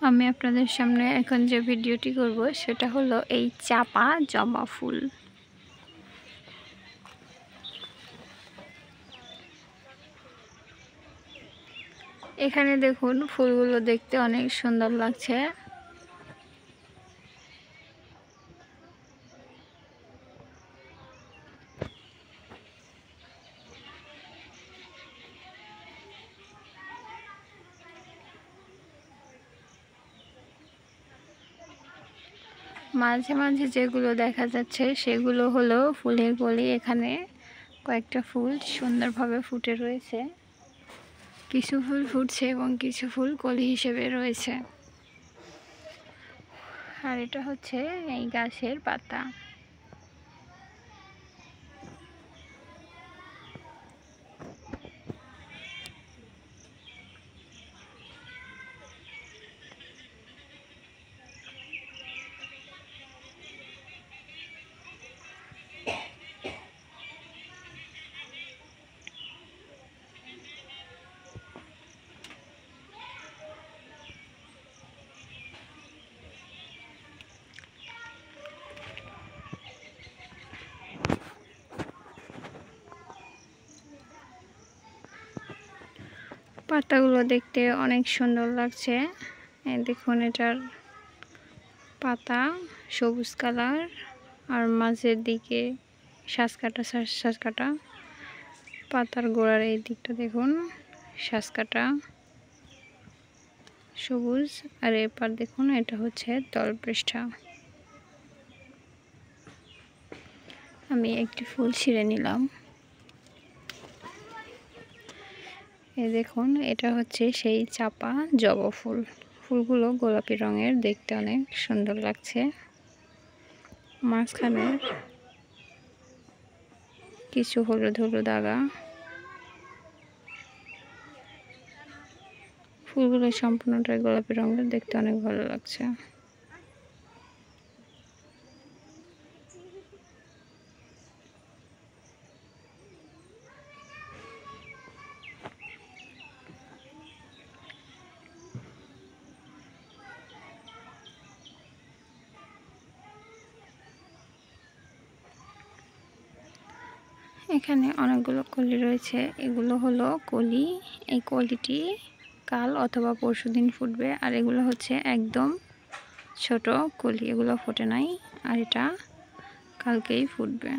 আমি আপনাদের সামনে এখন যে ভিডিওটি করব সেটা হলো এই চাপা জবা ফুল। এখানে দেখুন ফুলগুলো দেখতে অনেক সুন্দর লাগছে। মাঝে মাঝে যেগুলো দেখা যাচ্ছে সেগুলো হলো ফুলের কলি। এখানে কয়েকটা ফুল সুন্দরভাবে ফুটে রয়েছে, কিছু ফুল ফুটছে এবং কিছু ফুল কলি হিসেবে রয়েছে। আর এটা হচ্ছে এই গাছের পাতা। পাতাগুলো দেখতে অনেক সুন্দর লাগছে। দেখুন এটার পাতা সবুজ কালার, আর মাঝের দিকে শ্বাস কাটা। পাতার গোড়ার এই দিকটা দেখুন শ্বাস কাটা সবুজ, আর এরপর দেখুন এটা হচ্ছে তলপৃষ্ঠা। আমি একটি ফুল ছিঁড়ে নিলাম। এই দেখুন এটা হচ্ছে সেই চাপা জবা ফুল। ফুলগুলো গোলাপি রঙের, দেখতে অনেক সুন্দর লাগছে। মাঝখানে কিছু হলুদ হলুদ আগা। ফুলগুলো সম্পূর্ণটাই গোলাপি রঙের, দেখতে অনেক ভালো লাগছে। এখানে অনেকগুলো কলি রয়েছে, এগুলো হলো কলি। এই কলিটি কাল অথবা পরশুদিন ফুটবে, আর এগুলো হচ্ছে একদম ছোট কলি, এগুলো ফোটে নাই, আর এটা কালকেই ফুটবে।